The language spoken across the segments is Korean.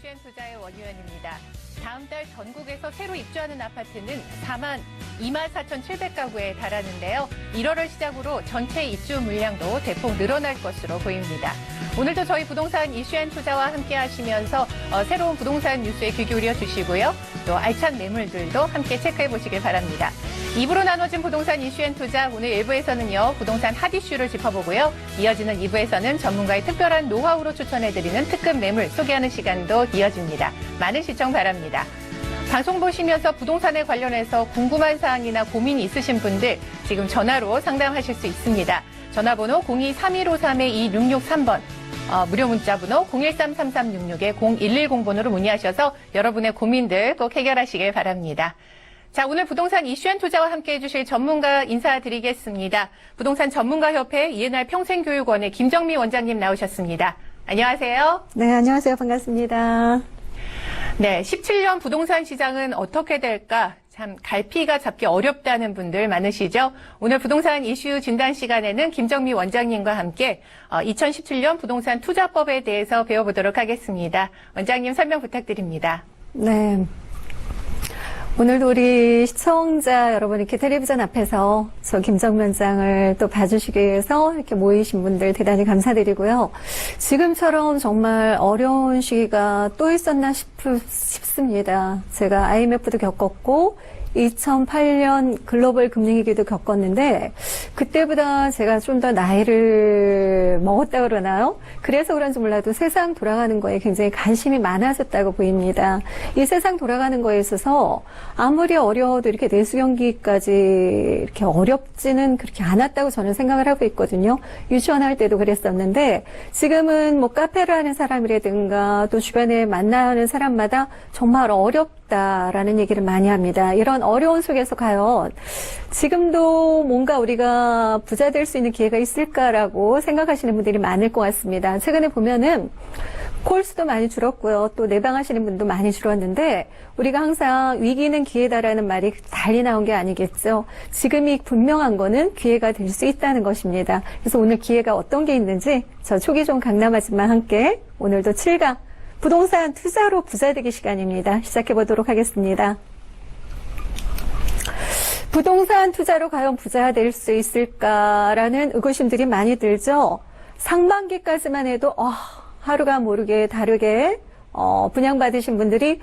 이슈앤투자의 원유연입니다. 다음 달 전국에서 새로 입주하는 아파트는 24,700가구에 달하는데요. 1월을 시작으로 전체 입주 물량도 대폭 늘어날 것으로 보입니다. 오늘도 저희 부동산 이슈앤투자와 함께 하시면서 새로운 부동산 뉴스에 귀 기울여 주시고요. 또 알찬 매물들도 함께 체크해 보시길 바랍니다. 2부로 나눠진 부동산 이슈앤투자, 오늘 1부에서는요. 부동산 핫 이슈를 짚어보고요. 이어지는 2부에서는 전문가의 특별한 노하우로 추천해드리는 특급 매물 소개하는 시간도 이어집니다. 많은 시청 바랍니다. 방송 보시면서 부동산에 관련해서 궁금한 사항이나 고민이 있으신 분들 지금 전화로 상담하실 수 있습니다. 전화번호 02-3153-2663번, 무료 문자번호 013-3366-0110번으로 문의하셔서 여러분의 고민들 꼭 해결하시길 바랍니다. 자, 오늘 부동산 이슈앤투자와 함께 해주실 전문가 인사드리겠습니다. 부동산 전문가협회 이은할 평생교육원의 김정미 원장님 나오셨습니다. 안녕하세요. 네, 안녕하세요. 반갑습니다. 네, 17년 부동산 시장은 어떻게 될까? 참 갈피가 잡기 어렵다는 분들 많으시죠? 오늘 부동산 이슈 진단 시간에는 김정미 원장님과 함께 2017년 부동산 투자법에 대해서 배워보도록 하겠습니다. 원장님 설명 부탁드립니다. 네. 오늘도 우리 시청자 여러분 이렇게 텔레비전 앞에서 저 김정미 원장을 또 봐주시기 위해서 이렇게 모이신 분들 대단히 감사드리고요. 지금처럼 정말 어려운 시기가 또 있었나 싶습니다. 제가 IMF도 겪었고 2008년 글로벌 금융위기도 겪었는데 그때보다 제가 좀 더 나이를 먹었다 그러나요? 그래서 그런지 몰라도 세상 돌아가는 거에 굉장히 관심이 많아졌다고 보입니다. 이 세상 돌아가는 거에 있어서 아무리 어려워도 이렇게 내수 경기까지 이렇게 어렵지는 그렇게 않았다고 저는 생각을 하고 있거든요. 유치원 할 때도 그랬었는데 지금은 뭐 카페를 하는 사람이라든가 또 주변에 만나는 사람마다 정말 어렵다라는 얘기를 많이 합니다. 이런 어려운 속에서 과연 지금도 뭔가 우리가 부자 될 수 있는 기회가 있을까라고 생각하시는 분들이 많을 것 같습니다. 최근에 보면은 콜수도 많이 줄었고요. 또 내방하시는 분도 많이 줄었는데 우리가 항상 위기는 기회다라는 말이 달리 나온 게 아니겠죠. 지금이 분명한 거는 기회가 될 수 있다는 것입니다. 그래서 오늘 기회가 어떤 게 있는지 저 초기 좀 강남하지만 함께 오늘도 7강 부동산 투자로 부자되기 시간입니다. 시작해 보도록 하겠습니다. 부동산 투자로 과연 부자가 될 수 있을까라는 의구심들이 많이 들죠. 상반기까지만 해도 하루가 모르게 다르게 분양받으신 분들이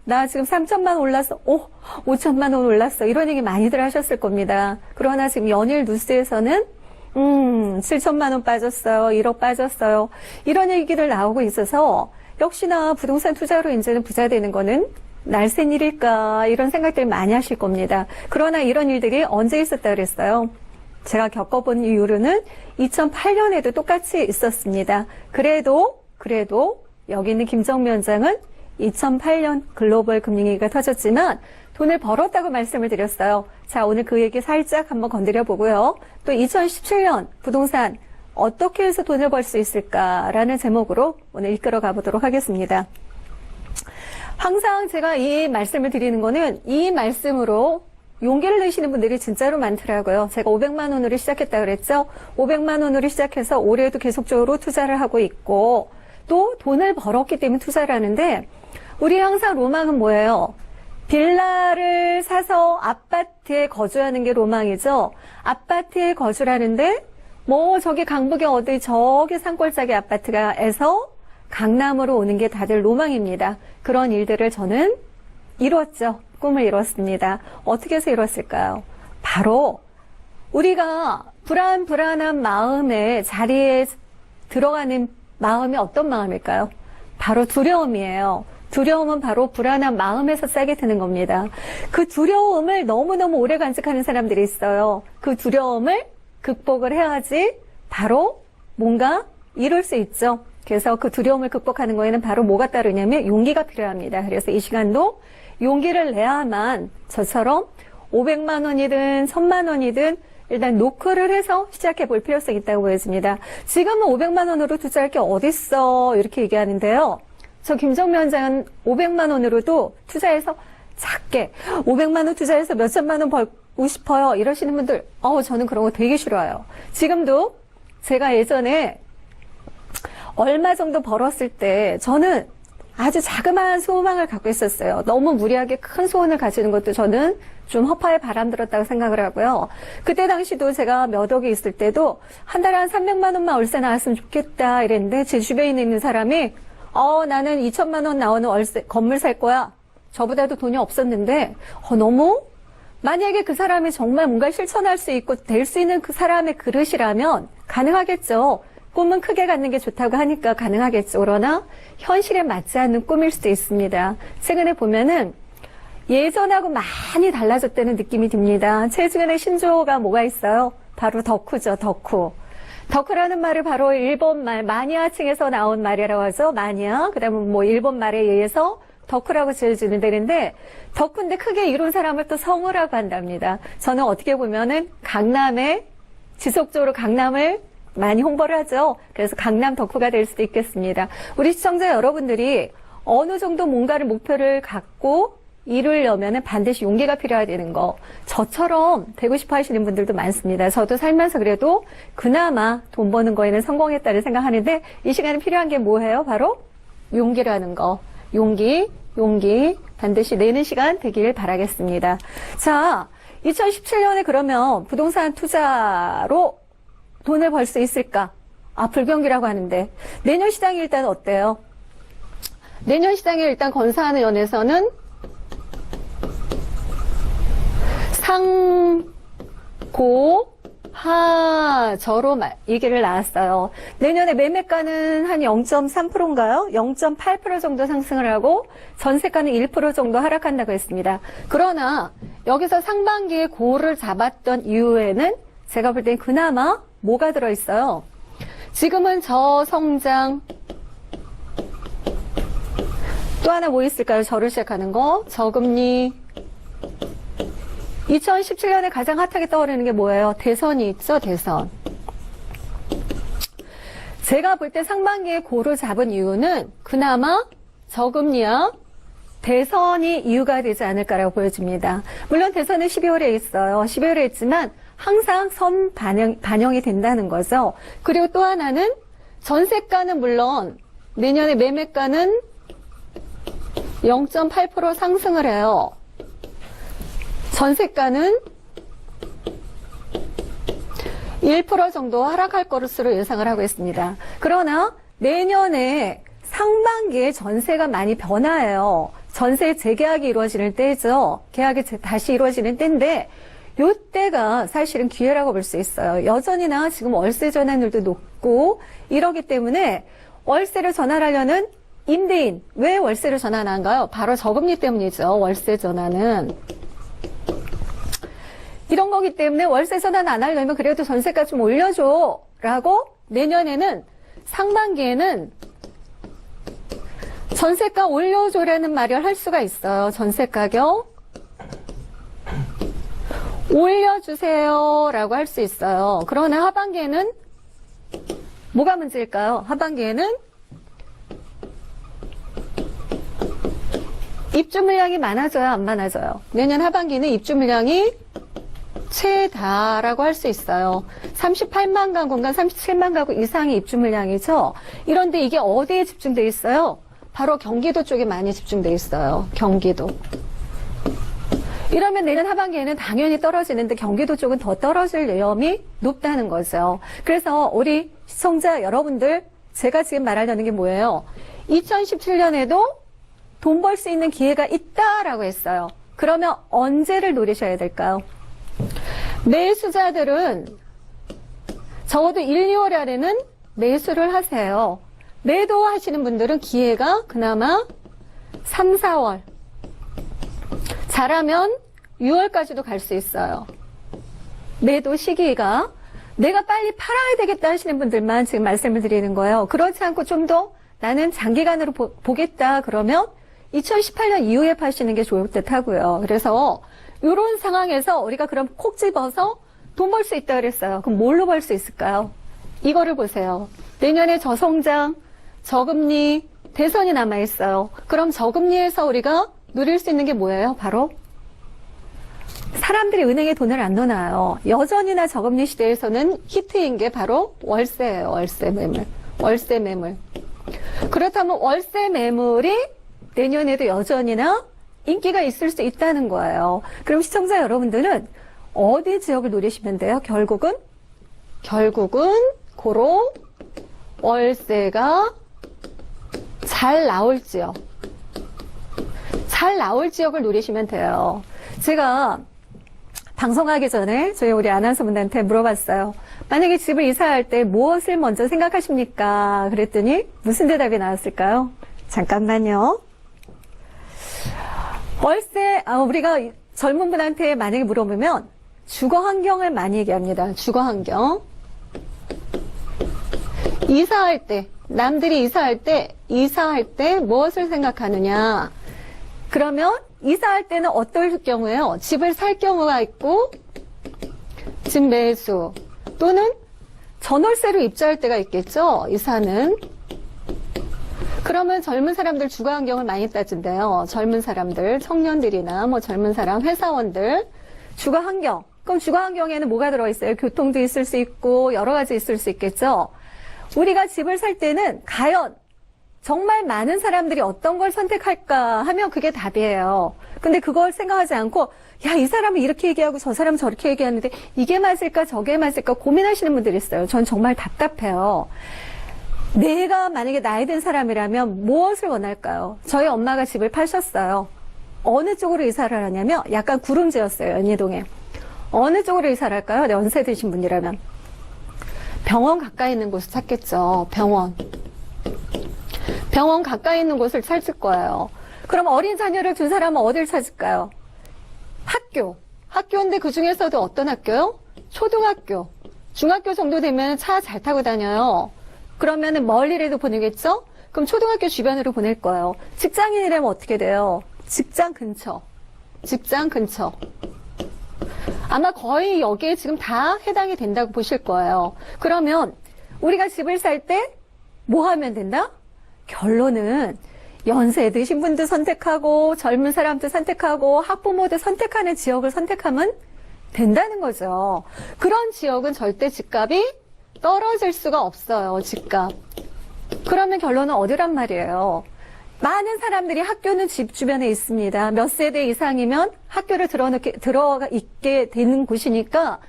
나 지금 3천만 원 올랐어. 5천만 원 올랐어. 이런 얘기 많이들 하셨을 겁니다. 그러나 지금 연일 뉴스에서는 7천만 원 빠졌어요. 1억 빠졌어요. 이런 얘기들 나오고 있어서 역시나 부동산 투자로 이제는 부자 되는 거는 날쌘 일일까 이런 생각들 많이 하실 겁니다. 그러나 이런 일들이 언제 있었다 그랬어요? 제가 겪어본 이후로는 2008년에도 똑같이 있었습니다. 그래도 여기 있는 김정미 원장은 2008년 글로벌 금융위기가 터졌지만 돈을 벌었다고 말씀을 드렸어요. 자, 오늘 그 얘기 살짝 한번 건드려 보고요. 또 2017년 부동산 어떻게 해서 돈을 벌 수 있을까라는 제목으로 오늘 이끌어 가보도록 하겠습니다. 항상 제가 이 말씀을 드리는 거는 이 말씀으로 용기를 내시는 분들이 진짜로 많더라고요. 제가 500만 원으로 시작했다 그랬죠. 500만 원으로 시작해서 올해도 계속적으로 투자를 하고 있고 또 돈을 벌었기 때문에 투자를 하는데 우리 항상 로망은 뭐예요? 빌라를 사서 아파트에 거주하는 게 로망이죠. 아파트에 거주하는데 저기 강북에 어디 저기 산골짜기 아파트가에서 강남으로 오는 게 다들 로망입니다. 그런 일들을 저는 이뤘죠. 꿈을 이뤘습니다. 어떻게 해서 이뤘을까요? 바로 우리가 불안한 마음의 자리에 들어가는 마음이 어떤 마음일까요? 바로 두려움이에요. 두려움은 바로 불안한 마음에서 싸게 드는 겁니다. 그 두려움을 너무너무 오래 간직하는 사람들이 있어요. 그 두려움을 극복을 해야지 바로 뭔가 이룰 수 있죠. 그래서 그 두려움을 극복하는 거에는 바로 뭐가 따르냐면 용기가 필요합니다. 그래서 이 시간도 용기를 내야만 저처럼 500만 원이든 1000만 원이든 일단 노크를 해서 시작해 볼 필요성이 있다고 보여집니다. 지금은 500만 원으로 투자할 게 어딨어 이렇게 얘기하는데요. 저 김정미 원장은 500만 원으로도 투자해서 작게 500만 원 투자해서 몇천만 원 벌고 싶어요 이러시는 분들 저는 그런 거 되게 싫어요. 지금도 제가 예전에 얼마 정도 벌었을 때 저는 아주 자그마한 소망을 갖고 있었어요. 너무 무리하게 큰 소원을 가지는 것도 저는 좀 허파에 바람 들었다고 생각을 하고요. 그때 당시도 제가 몇 억이 있을 때도 한 달에 한 300만 원만 월세 나왔으면 좋겠다 이랬는데 제 주변에 있는 사람이 나는 2천만 원 나오는 월세 건물 살 거야. 저보다도 돈이 없었는데 너무 만약에 그 사람이 정말 뭔가 실천할 수 있고 될 수 있는 그 사람의 그릇이라면 가능하겠죠. 꿈은 크게 갖는 게 좋다고 하니까 가능하겠죠. 그러나 현실에 맞지 않는 꿈일 수도 있습니다. 최근에 보면은 예전하고 많이 달라졌다는 느낌이 듭니다. 최근에 신조어가 뭐가 있어요? 바로 덕후죠, 덕후. 덕후라는 말을 바로 일본말, 마니아층에서 나온 말이라고 하죠. 마니아. 그 다음에 뭐 일본말에 의해서 덕후라고 지어주는 데인데, 덕후인데 크게 이룬 사람을 또 성우라고 한답니다. 저는 어떻게 보면은 지속적으로 강남을 많이 홍보를 하죠. 그래서 강남 덕후가 될 수도 있겠습니다. 우리 시청자 여러분들이 어느 정도 뭔가를 목표를 갖고 이루려면 반드시 용기가 필요해야 되는 거. 저처럼 되고 싶어 하시는 분들도 많습니다. 저도 살면서 그래도 그나마 돈 버는 거에는 성공했다는 생각하는데 이 시간에 필요한 게 뭐예요? 바로 용기라는 거. 용기 반드시 내는 시간 되길 바라겠습니다. 자, 2017년에 그러면 부동산 투자로 돈을 벌 수 있을까? 불경기라고 하는데 내년 시장이 일단 어때요? 내년 시장에 일단 건사하는 연에서는 상고하저로 얘기를 나왔어요. 내년에 매매가는 한 0.3%인가요? 0.8% 정도 상승을 하고 전세가는 1% 정도 하락한다고 했습니다. 그러나 여기서 상반기에 고를 잡았던 이후에는 제가 볼 땐 그나마 뭐가 들어있어요? 지금은 저성장, 또 하나 뭐 있을까요? 저를 시작하는 거, 저금리. 2017년에 가장 핫하게 떠오르는 게 뭐예요? 대선이 있죠, 대선. 제가 볼 때 상반기에 고를 잡은 이유는 그나마 저금리와 대선이 이유가 되지 않을까라고 보여집니다. 물론 대선은 12월에 있어요. 12월에 있지만 항상 반영이 된다는 거죠. 그리고 또 하나는 전세가는 물론 내년에 매매가는 0.8% 상승을 해요. 전세가는 1% 정도 하락할 것으로 예상을 하고 있습니다. 그러나 내년에 상반기에 전세가 많이 변화해요. 전세 재계약이 이루어지는 때죠. 계약이 다시 이루어지는 때인데 이때가 사실은 기회라고 볼 수 있어요. 여전히나 지금 월세 전환율도 높고 이러기 때문에 월세를 전환하려는 임대인, 왜 월세를 전환한가요? 바로 저금리 때문이죠. 월세 전환은. 이런 거기 때문에 월세 전환 안 하려면 그래도 전세가 좀 올려줘 라고 내년에는 상반기에는 전세가 올려줘라는 말을 할 수가 있어요. 전세 가격 올려주세요 라고 할 수 있어요. 그러나 하반기에는 뭐가 문제일까요? 하반기에는 입주 물량이 많아져요? 안 많아져요? 내년 하반기는 입주 물량이 최다라고 할 수 있어요. 38만 가구인가 37만 가구 이상의 입주 물량이죠. 이런데 이게 어디에 집중돼 있어요? 바로 경기도 쪽에 많이 집중돼 있어요. 경기도. 이러면 내년 하반기에는 당연히 떨어지는데 경기도 쪽은 더 떨어질 위험이 높다는 거죠. 그래서 우리 시청자 여러분들, 제가 지금 말하려는 게 뭐예요? 2017년에도 돈 벌 수 있는 기회가 있다라고 했어요. 그러면 언제를 노리셔야 될까요? 매수자들은 적어도 1, 2월 안에는 매수를 하세요. 매도하시는 분들은 기회가 그나마 3, 4월. 잘하면 6월까지도 갈 수 있어요. 매도 시기가. 내가 빨리 팔아야 되겠다 하시는 분들만 지금 말씀을 드리는 거예요. 그렇지 않고 좀 더 나는 장기간으로 보겠다 그러면 2018년 이후에 파시는 게 좋을 듯 하고요. 그래서 이런 상황에서 우리가 그럼 콕 집어서 돈 벌 수 있다 그랬어요. 그럼 뭘로 벌 수 있을까요? 이거를 보세요. 내년에 저성장, 저금리, 대선이 남아있어요. 그럼 저금리에서 우리가 누릴 수 있는 게 뭐예요? 바로 사람들이 은행에 돈을 안 넣어놔요. 여전히나 저금리 시대에서는 히트인 게 바로 월세예요. 월세 매물. 월세 매물. 그렇다면 월세 매물이 내년에도 여전히나 인기가 있을 수 있다는 거예요. 그럼 시청자 여러분들은 어디 지역을 노리시면 돼요? 결국은 고로 월세가 잘 나올 지역. 잘 나올 지역을 노리시면 돼요. 제가 방송하기 전에 저희 우리 아나운서분들한테 물어봤어요. 만약에 집을 이사할 때 무엇을 먼저 생각하십니까? 그랬더니 무슨 대답이 나왔을까요? 잠깐만요. 월세, 우리가 젊은 분한테 만약에 물어보면 주거 환경을 많이 얘기합니다. 주거 환경. 이사할 때, 남들이 이사할 때 무엇을 생각하느냐? 그러면 이사할 때는 어떨 경우에요? 집을 살 경우가 있고, 집 매수, 또는 전월세로 입주할 때가 있겠죠? 이사는. 그러면 젊은 사람들 주거 환경을 많이 따진대요. 젊은 사람들, 청년들이나 뭐 젊은 사람, 회사원들, 주거 환경. 그럼 주거 환경에는 뭐가 들어있어요? 교통도 있을 수 있고, 여러 가지 있을 수 있겠죠? 우리가 집을 살 때는 과연 정말 많은 사람들이 어떤 걸 선택할까 하면 그게 답이에요. 근데 그걸 생각하지 않고, 야, 이 사람은 이렇게 얘기하고 저 사람은 저렇게 얘기하는데 이게 맞을까 저게 맞을까 고민하시는 분들이 있어요. 전 정말 답답해요. 내가 만약에 나이 든 사람이라면 무엇을 원할까요? 저희 엄마가 집을 파셨어요. 어느 쪽으로 이사를 하냐면 약간 구름지였어요. 연희동에. 어느 쪽으로 이사를 할까요? 연세 드신 분이라면. 병원 가까이 있는 곳을 찾겠죠. 병원 가까이 있는 곳을 찾을 거예요. 그럼 어린 자녀를 둔 사람은 어딜 찾을까요? 학교인데 그 중에서도 어떤 학교요? 초등학교, 중학교 정도 되면 차 잘 타고 다녀요. 그러면은 멀리라도 보내겠죠? 그럼 초등학교 주변으로 보낼 거예요. 직장인이라면 어떻게 돼요? 직장 근처. 아마 거의 여기에 지금 다 해당이 된다고 보실 거예요. 그러면 우리가 집을 살 때 뭐 하면 된다? 결론은 연세 드신 분도 선택하고 젊은 사람도 선택하고 학부모도 선택하는 지역을 선택하면 된다는 거죠. 그런 지역은 절대 집값이 떨어질 수가 없어요. 집값. 그러면 결론은 어디란 말이에요? 많은 사람들이 학교는 집 주변에 있습니다. 몇 세대 이상이면 학교를 들어가 있게 되는 곳이니까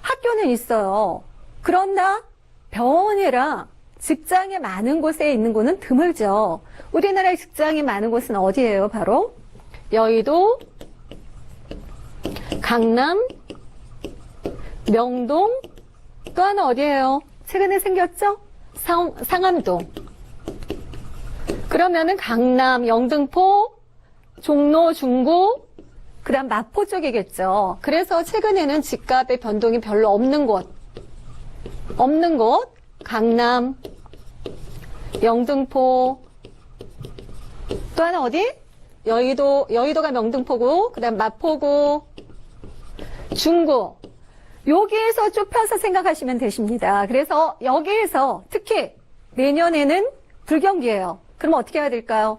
학교는 있어요. 그러나 병원이랑 직장이 많은 곳에 있는 곳은 드물죠. 우리나라의 직장이 많은 곳은 어디예요? 바로 여의도, 강남, 명동, 또 하나 어디예요? 최근에 생겼죠? 상암동. 그러면은 강남, 영등포, 종로, 중구, 그 다음 마포 쪽이겠죠. 그래서 최근에는 집값의 변동이 별로 없는 곳, 강남, 영등포, 또 하나 어디? 여의도가 명등포고, 그 다음 마포구, 중구. 여기에서 좁혀서 생각하시면 되십니다. 그래서 여기에서 특히 내년에는 불경기예요. 그럼 어떻게 해야 될까요?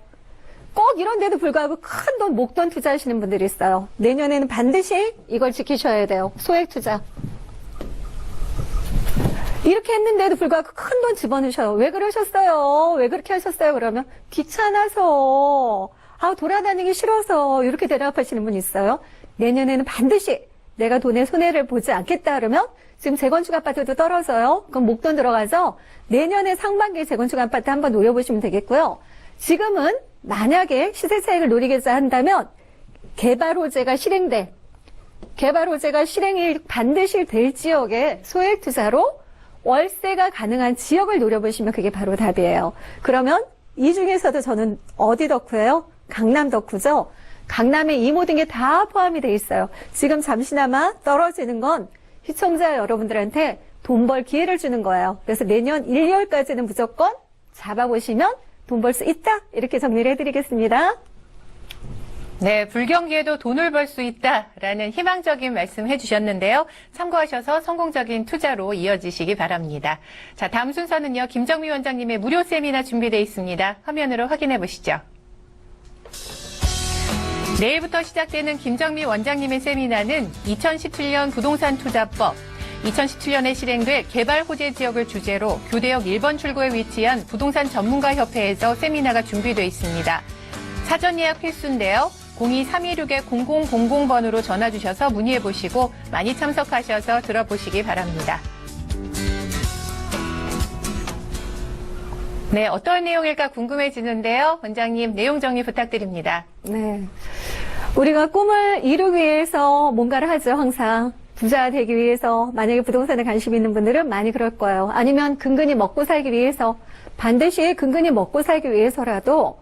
꼭 이런 데도 불구하고 큰 돈, 목돈 투자하시는 분들이 있어요. 내년에는 반드시 이걸 지키셔야 돼요. 소액 투자. 이렇게 했는데도 불구하고 큰 돈 집어넣으셔요. 왜 그러셨어요? 왜 그렇게 하셨어요? 그러면 귀찮아서, 돌아다니기 싫어서 이렇게 대답하시는 분 있어요. 내년에는 반드시 내가 돈에 손해를 보지 않겠다 그러면 지금 재건축 아파트도 떨어져요. 그럼 목돈 들어가서 내년에 상반기에 재건축 아파트 한번 노려보시면 되겠고요. 지금은 만약에 시세 차익을 노리겠다 한다면 개발 호재가 실행이 반드시 될 지역에 소액 투자로 월세가 가능한 지역을 노려보시면 그게 바로 답이에요. 그러면 이 중에서도 저는 어디 덕후예요? 강남 덕후죠? 강남에 이 모든 게 다 포함이 돼 있어요. 지금 잠시나마 떨어지는 건 시청자 여러분들한테 돈 벌 기회를 주는 거예요. 그래서 내년 1, 2월까지는 무조건 잡아보시면 돈 벌 수 있다. 이렇게 정리를 해드리겠습니다. 네, 불경기에도 돈을 벌 수 있다라는 희망적인 말씀 해주셨는데요. 참고하셔서 성공적인 투자로 이어지시기 바랍니다. 자, 다음 순서는요. 김정미 원장님의 무료 세미나 준비되어 있습니다. 화면으로 확인해 보시죠. 내일부터 시작되는 김정미 원장님의 세미나는 2017년 부동산 투자법, 2017년에 실행될 개발 호재 지역을 주제로 교대역 1번 출구에 위치한 부동산 전문가 협회에서 세미나가 준비되어 있습니다. 사전 예약 필수인데요. 02-316-0000번으로 전화 주셔서 문의해 보시고 많이 참석하셔서 들어보시기 바랍니다. 네, 어떤 내용일까 궁금해지는데요. 원장님, 내용 정리 부탁드립니다. 네. 우리가 꿈을 이루기 위해서 뭔가를 하죠, 항상. 부자 되기 위해서, 만약에 부동산에 관심 있는 분들은 많이 그럴 거예요. 아니면 근근히 먹고 살기 위해서, 반드시 근근히 먹고 살기 위해서라도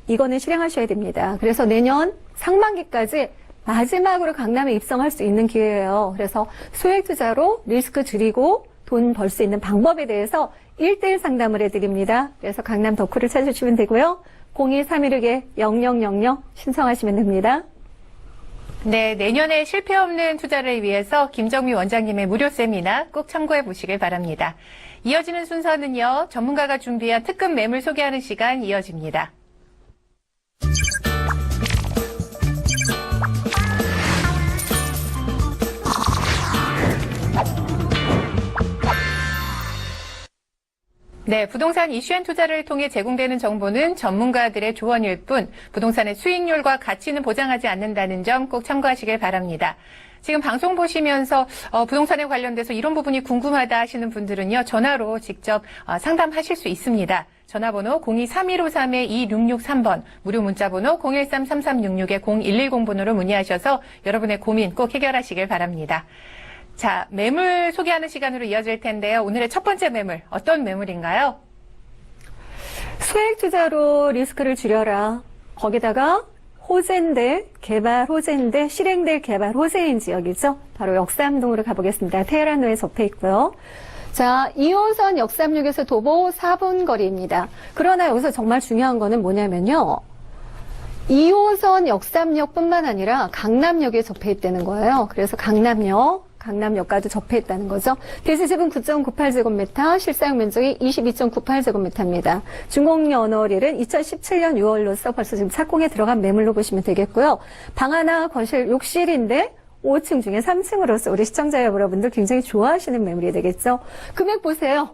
이거는 실행하셔야 됩니다. 그래서 내년 상반기까지 마지막으로 강남에 입성할 수 있는 기회예요. 그래서 소액 투자로 리스크 줄이고 돈 벌 수 있는 방법에 대해서 1대1 상담을 해드립니다. 그래서 강남 덕후를 찾으시면 되고요. 02-316-0000 신청하시면 됩니다. 네, 내년에 실패 없는 투자를 위해서 김정미 원장님의 무료 세미나 꼭 참고해 보시길 바랍니다. 이어지는 순서는요, 전문가가 준비한 특급 매물 소개하는 시간 이어집니다. 네, 부동산 이슈앤 투자를 통해 제공되는 정보는 전문가들의 조언일 뿐 부동산의 수익률과 가치는 보장하지 않는다는 점 꼭 참고하시길 바랍니다. 지금 방송 보시면서 부동산에 관련돼서 이런 부분이 궁금하다 하시는 분들은요, 전화로 직접 상담하실 수 있습니다. 전화번호 02-3153-2663번, 무료 문자번호 013-3366-0110번으로 문의하셔서 여러분의 고민 꼭 해결하시길 바랍니다. 자, 매물 소개하는 시간으로 이어질 텐데요. 오늘의 첫 번째 매물, 어떤 매물인가요? 소액 투자로 리스크를 줄여라. 거기다가 호재인데, 개발 호재인데, 실행될 개발 호재인 지역이죠. 바로 역삼동으로 가보겠습니다. 테헤란로에 접해 있고요. 자, 2호선 역삼역에서 도보 4분 거리입니다. 그러나 여기서 정말 중요한 거는 뭐냐면요. 2호선 역삼역뿐만 아니라 강남역에 접해 있다는 거예요. 그래서 강남역과도 접해 있다는 거죠. 대지집은 9.98제곱미터, 실사용 면적이 22.98제곱미터입니다. 준공연월일은 2017년 6월로서 벌써 지금 착공에 들어간 매물로 보시면 되겠고요. 방 하나, 거실, 욕실인데 5층 중에 3층으로서 우리 시청자 여러분들 굉장히 좋아하시는 매물이 되겠죠. 금액 보세요.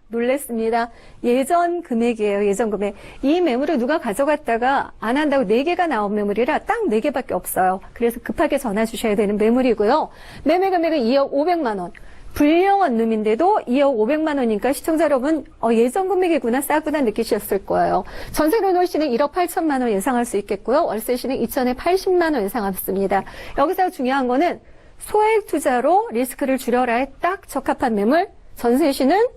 놀랬습니다. 예전 금액이에요. 예전 금액. 이 매물을 누가 가져갔다가 안 한다고 4개가 나온 매물이라 딱 4개밖에 없어요. 그래서 급하게 전화 주셔야 되는 매물이고요. 매매 금액은 2억 500만 원. 불량 원룸인데도 2억 500만 원이니까 시청자 여러분 예전 금액이구나 싸구나 느끼셨을 거예요. 전세로 놓으시는 1억 8천만 원 예상할 수 있겠고요. 월세시는 2천에 80만 원 예상합니다. 여기서 중요한 거는 소액 투자로 리스크를 줄여라에 딱 적합한 매물, 전세시는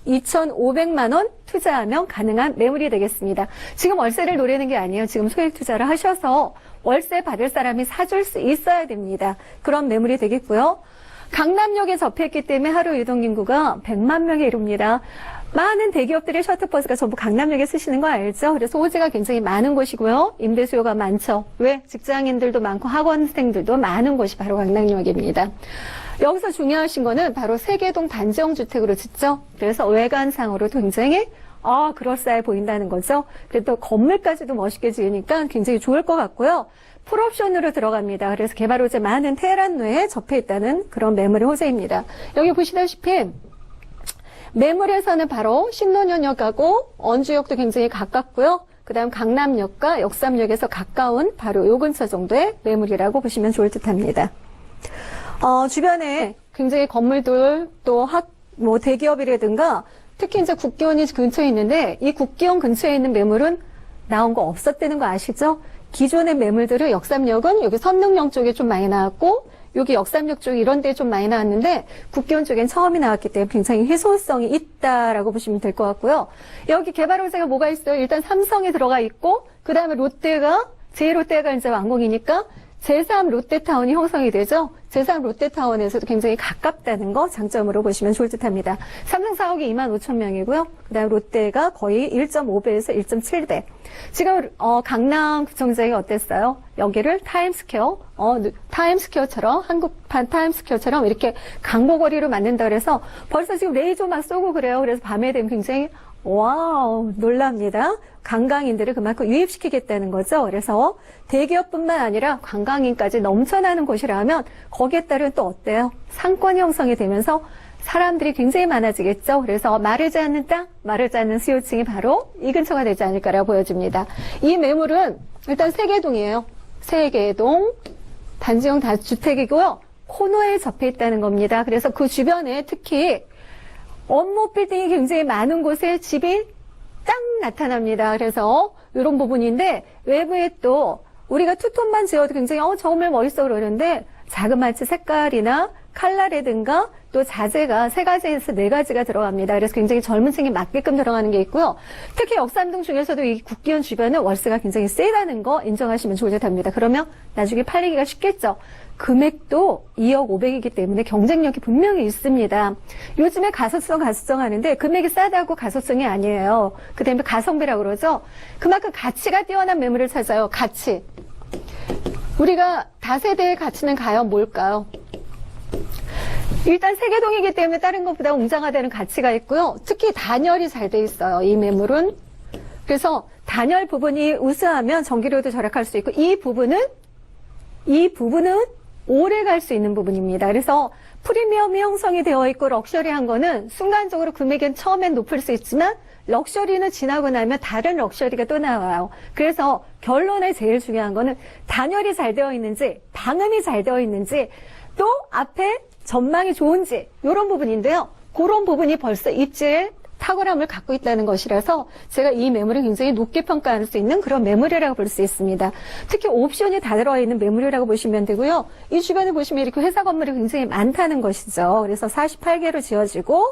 2,500만 원 투자하면 가능한 매물이 되겠습니다. 지금 월세를 노리는 게 아니에요. 지금 소액 투자를 하셔서 월세 받을 사람이 사줄 수 있어야 됩니다. 그런 매물이 되겠고요. 강남역에 접했기 때문에 하루 유동인구가 100만 명에 이릅니다. 많은 대기업들의 셔틀버스가 전부 강남역에 쓰시는 거 알죠? 그래서 호재가 굉장히 많은 곳이고요. 임대 수요가 많죠. 왜? 직장인들도 많고 학원생들도 많은 곳이 바로 강남역입니다. 여기서 중요하신 거는 바로 세계동 단지형 주택으로 짓죠. 그래서 외관상으로 굉장히 그럴싸해 보인다는 거죠. 그래도 건물까지도 멋있게 지으니까 굉장히 좋을 것 같고요. 풀옵션으로 들어갑니다. 그래서 개발 호재 많은 테헤란로에 접해 있다는 그런 매물의 호재입니다. 여기 보시다시피 매물에서는 바로 신논현역하고 언주역도 굉장히 가깝고요. 그 다음 강남역과 역삼역에서 가까운 바로 요 근처 정도의 매물이라고 보시면 좋을 듯 합니다. 주변에 굉장히 건물들 또 대기업이라든가 특히 이제 국기원이 근처에 있는데 이 국기원 근처에 있는 매물은 나온 거 없었다는 거 아시죠? 기존의 매물들은 역삼역은 여기 선릉역 쪽에 좀 많이 나왔고 여기 역삼역 쪽 이런 데 좀 많이 나왔는데 국기원 쪽엔 처음이 나왔기 때문에 굉장히 희소성이 있다라고 보시면 될 것 같고요. 여기 개발 호재가 뭐가 있어요? 일단 삼성이 들어가 있고 그 다음에 제1롯데가 이제 완공이니까 제3 롯데타운이 형성이 되죠. 제3 롯데타운에서도 굉장히 가깝다는 거 장점으로 보시면 좋을 듯 합니다. 삼성 사옥이 25,000명이고요. 그 다음 롯데가 거의 1.5배에서 1.7배. 지금 강남구청장이 어땠어요? 여기를 타임스퀘어처럼 한국판 타임스퀘어처럼 이렇게 강보거리로 만든다 그래서 벌써 지금 레이저 막 쏘고 그래요. 그래서 밤에 되면 굉장히 와우, 놀랍니다. 관광인들을 그만큼 유입시키겠다는 거죠. 그래서 대기업뿐만 아니라 관광인까지 넘쳐나는 곳이라면 거기에 따른 또 어때요? 상권 형성이 되면서 사람들이 굉장히 많아지겠죠. 그래서 마르지 않는 땅, 마르지 않는 수요층이 바로 이 근처가 되지 않을까라고 보여집니다. 이 매물은 일단 세계동이에요. 세계동, 단지형 다주택이고요. 코너에 접해 있다는 겁니다. 그래서 그 주변에 특히 원목 빌딩이 굉장히 많은 곳에 집이 딱 나타납니다. 그래서 이런 부분인데 외부에 또 우리가 투톤만 지어도 굉장히 정말 멋있어 그러는데 자그마치 색깔이나 칼라라든가 또 자재가 3가지에서 4가지가 들어갑니다. 그래서 굉장히 젊은 층에 맞게끔 들어가는 게 있고요. 특히 역삼동 중에서도 이 국기원 주변은 월세가 굉장히 세다는 거 인정하시면 좋을 듯 합니다. 그러면 나중에 팔리기가 쉽겠죠. 금액도 2억 5백이기 때문에 경쟁력이 분명히 있습니다. 요즘에 가소성 하는데 금액이 싸다고 가소성이 아니에요. 그 다음에 가성비라고 그러죠. 그만큼 가치가 뛰어난 매물을 찾아요. 가치. 우리가 다세대의 가치는 과연 뭘까요? 일단 세계동이기 때문에 다른 것보다 웅장하다는 가치가 있고요. 특히 단열이 잘 돼 있어요. 이 매물은. 그래서 단열 부분이 우수하면 전기료도 절약할 수 있고 이 부분은 오래 갈 수 있는 부분입니다. 그래서 프리미엄이 형성이 되어 있고 럭셔리한 거는 순간적으로 금액은 처음엔 높을 수 있지만 럭셔리는 지나고 나면 다른 럭셔리가 또 나와요. 그래서 결론에 제일 중요한 거는 단열이 잘 되어 있는지 방음이 잘 되어 있는지 또 앞에 전망이 좋은지 이런 부분인데요. 그런 부분이 벌써 입지에 탁월함을 갖고 있다는 것이라서 제가 이 매물을 굉장히 높게 평가할 수 있는 그런 매물이라고 볼 수 있습니다. 특히 옵션이 다 들어있는 매물이라고 보시면 되고요. 이 주변에 보시면 이렇게 회사 건물이 굉장히 많다는 것이죠. 그래서 48개로 지어지고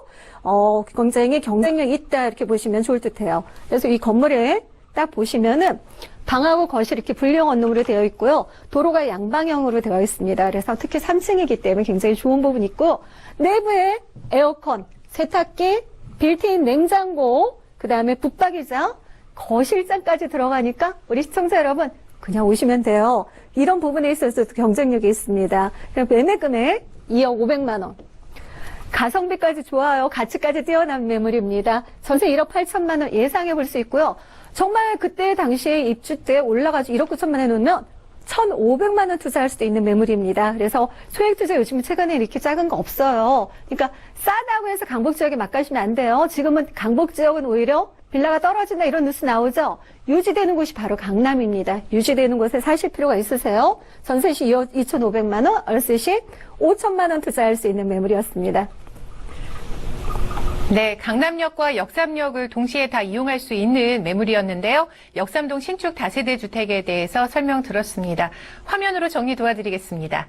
굉장히 경쟁력이 있다 이렇게 보시면 좋을 듯해요. 그래서 이 건물에 딱 보시면은 방하고 거실 이렇게 분리형 원룸으로 되어 있고요. 도로가 양방향으로 되어 있습니다. 그래서 특히 3층이기 때문에 굉장히 좋은 부분이 있고 내부에 에어컨, 세탁기, 빌트인 냉장고, 그 다음에 붙박이장, 거실장까지 들어가니까 우리 시청자 여러분 그냥 오시면 돼요. 이런 부분에 있어서도 경쟁력이 있습니다. 매매 금액 2억 5백만 원. 가성비까지 좋아요. 가치까지 뛰어난 매물입니다. 전세 1억 8천만 원 예상해 볼 수 있고요. 정말 그때 당시에 입주 때 올라가지고 1억 9천만 원 놓으면 1,500만 원 투자할 수도 있는 매물입니다. 그래서 소액 투자 요즘 최근에 이렇게 작은 거 없어요. 그러니까 싸다고 해서 강북 지역에 막 가시면 안 돼요. 지금은 강북 지역은 오히려 빌라가 떨어진다 이런 뉴스 나오죠. 유지되는 곳이 바로 강남입니다. 유지되는 곳에 사실 필요가 있으세요. 전세시 2,500만 원, 월세시 5천만 원 투자할 수 있는 매물이었습니다. 네, 강남역과 역삼역을 동시에 다 이용할 수 있는 매물이었는데요. 역삼동 신축 다세대 주택에 대해서 설명 들었습니다. 화면으로 정리 도와드리겠습니다.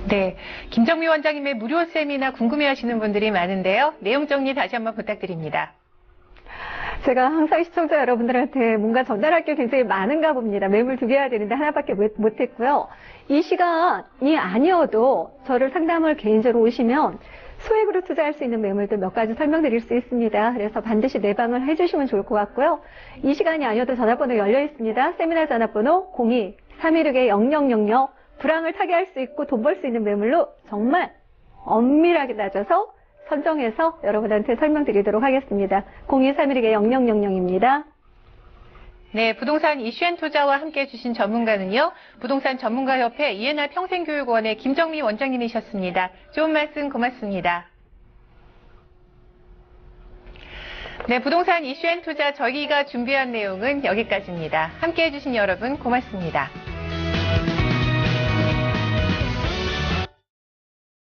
네, 김정미 원장님의 무료 세미나 궁금해하시는 분들이 많은데요. 내용 정리 다시 한번 부탁드립니다. 제가 항상 시청자 여러분들한테 뭔가 전달할 게 굉장히 많은가 봅니다. 매물 2개 해야 되는데 하나밖에 못했고요. 이 시간이 아니어도 저를 상담을 개인적으로 오시면 소액으로 투자할 수 있는 매물들 몇 가지 설명드릴 수 있습니다. 그래서 반드시 내방을 해주시면 좋을 것 같고요. 이 시간이 아니어도 전화번호 열려 있습니다. 세미나 전화번호 02-316-0000 불황을 타개할 수 있고 돈 벌 수 있는 매물로 정말 엄밀하게 따져서 선정해서 여러분한테 설명드리도록 하겠습니다. 02-316-0000입니다. 네, 부동산 이슈앤투자와 함께해 주신 전문가는요. 부동산 전문가협회 이해나 평생교육원의 김정미 원장님이셨습니다. 좋은 말씀 고맙습니다. 네, 부동산 이슈앤투자 저희가 준비한 내용은 여기까지입니다. 함께해 주신 여러분 고맙습니다.